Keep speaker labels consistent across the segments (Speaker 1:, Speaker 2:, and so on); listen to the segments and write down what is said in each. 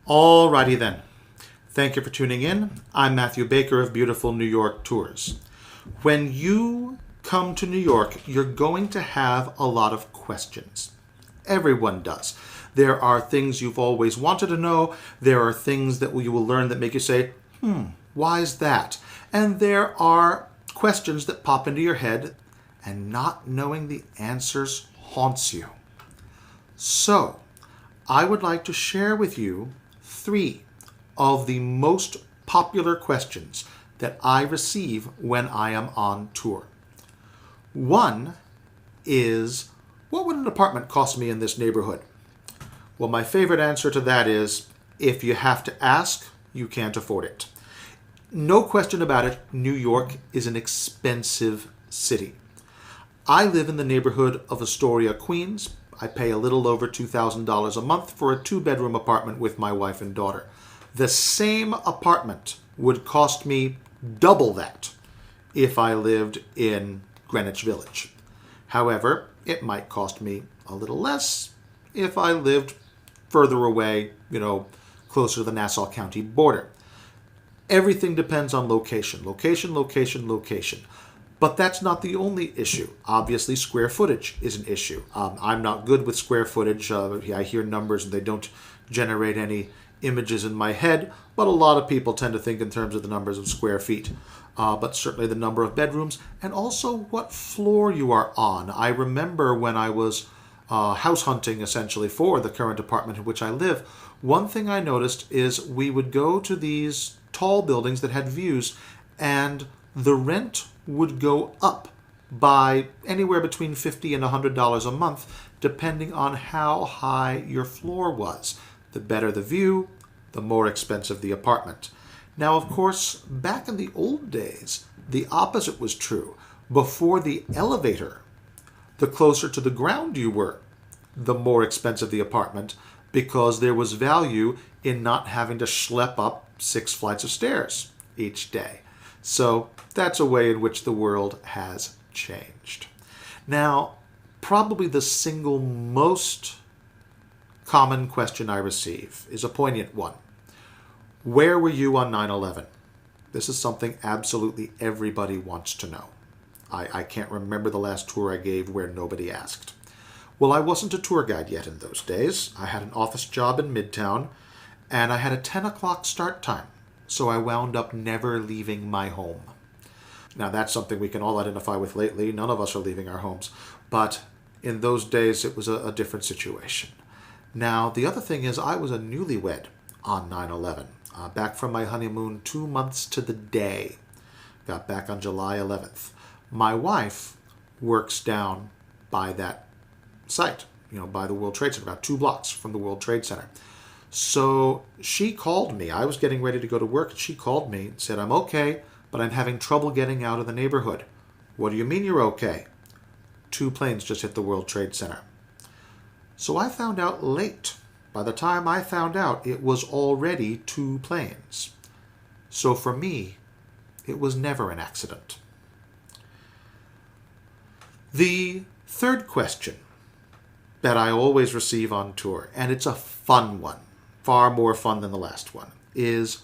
Speaker 1: Alrighty then. Thank you for tuning in. I'm Matthew Baker of Beautiful New York Tours. When you come to New York, you're going to have a lot of questions. Everyone does. There are things you've always wanted to know. There are things that you will learn that make you say, why is that? And there are questions that pop into your head, and not knowing the answers haunts you. So, I would like to share with you 3 of the most popular questions that I receive when I am on tour. One is, what would an apartment cost me in this neighborhood? Well, my favorite answer to that is, if you have to ask, you can't afford it. No question about it, New York is an expensive city. I live in the neighborhood of Astoria, Queens. I pay a little over $2,000 a month for a 2-bedroom apartment with my wife and daughter. The same apartment would cost me double that if I lived in Greenwich Village. However, it might cost me a little less if I lived further away, closer to the Nassau County border. Everything depends on location. Location. But that's not the only issue. Obviously, square footage is an issue. I'm not good with square footage. I hear numbers and they don't generate any images in my head, but a lot of people tend to think in terms of the numbers of square feet. But certainly the number of bedrooms and also what floor you are on. I remember when I was house hunting essentially for the current apartment in which I live, one thing I noticed is we would go to these tall buildings that had views, and the rent would go up by anywhere between $50 and $100 a month, depending on how high your floor was. The better the view, the more expensive the apartment. Now, of course, back in the old days, the opposite was true. Before the elevator, the closer to the ground you were, the more expensive the apartment, because there was value in not having to schlep up 6 flights of stairs each day. So that's a way in which the world has changed. Now, probably the single most common question I receive is a poignant one. Where were you on 9/11? This is something absolutely everybody wants to know. I can't remember the last tour I gave where nobody asked. Well, I wasn't a tour guide yet in those days. I had an office job in Midtown, and I had a 10 o'clock start time, so I wound up never leaving my home. Now, that's something we can all identify with lately. None of us are leaving our homes, but in those days, it was a different situation. Now, the other thing is I was a newlywed on 9/11, back from my honeymoon 2 months to the day. Got back on July 11th. My wife works down by that site, by the World Trade Center, about 2 blocks from the World Trade Center. So she called me. I was getting ready to go to work, and she called me and said, I'm okay, but I'm having trouble getting out of the neighborhood. What do you mean you're okay? 2 planes just hit the World Trade Center. So I found out late. By the time I found out, it was already 2 planes. So for me, it was never an accident. The third question that I always receive on tour, and it's a fun one, far more fun than the last one, is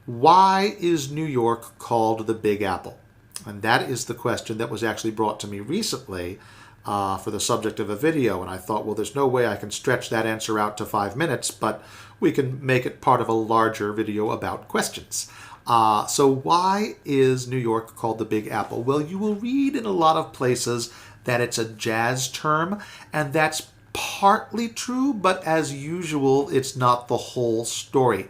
Speaker 1: why is New York called the Big Apple? And that is the question that was actually brought to me recently for the subject of a video, and I thought, well, there's no way I can stretch that answer out to 5 minutes, but we can make it part of a larger video about questions. So why is New York called the Big Apple? Well, you will read in a lot of places that it's a jazz term, and that's partly true, but as usual, it's not the whole story.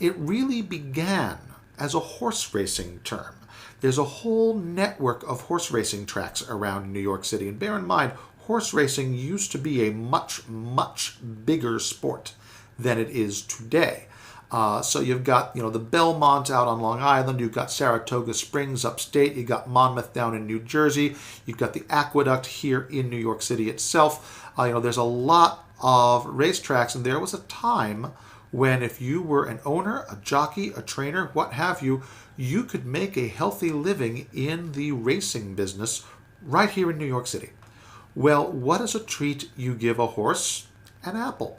Speaker 1: It really began as a horse racing term. There's a whole network of horse racing tracks around New York City. And bear in mind, horse racing used to be a much, much bigger sport than it is today. So you've got, the Belmont out on Long Island. You've got Saratoga Springs upstate. You've got Monmouth down in New Jersey. You've got the Aqueduct here in New York City itself. There's a lot of racetracks, and there was a time when if you were an owner, a jockey, a trainer, what have you, you could make a healthy living in the racing business right here in New York City. Well, what is a treat you give a horse? An apple.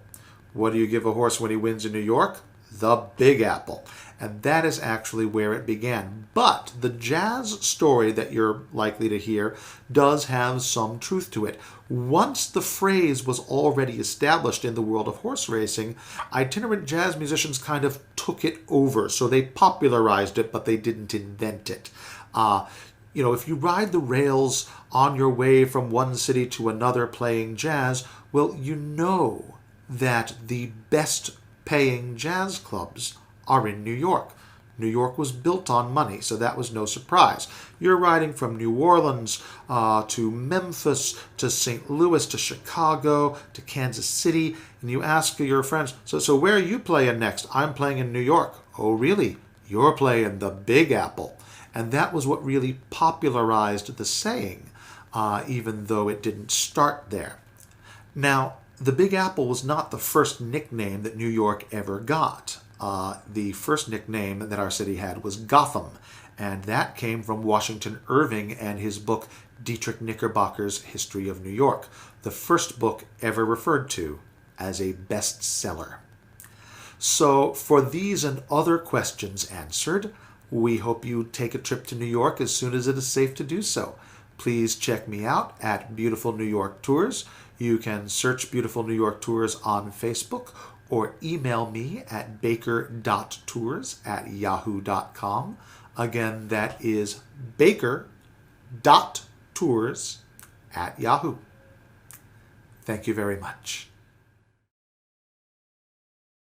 Speaker 1: What do you give a horse when he wins in New York? The Big Apple. And that is actually where it began. But the jazz story that you're likely to hear does have some truth to it. Once the phrase was already established in the world of horse racing, itinerant jazz musicians kind of took it over. So they popularized it, but they didn't invent it. If you ride the rails on your way from one city to another playing jazz, well, you know that the best paying jazz clubs are in New York. New York was built on money, so that was no surprise. You're riding from New Orleans to Memphis to St. Louis to Chicago to Kansas City, and you ask your friends, so where are you playing next? I'm playing in New York. Oh, really? You're playing the Big Apple. And that was what really popularized the saying, even though it didn't start there. Now, the Big Apple was not the first nickname that New York ever got. The first nickname that our city had was Gotham, and that came from Washington Irving and his book Dietrich Knickerbocker's History of New York, the first book ever referred to as a bestseller. So, for these and other questions answered, we hope you take a trip to New York as soon as it is safe to do so. Please check me out at Beautiful New York Tours. You can search Beautiful New York Tours on Facebook or email me at baker.tours@yahoo.com. Again, that is baker.tours@yahoo. Thank you very much.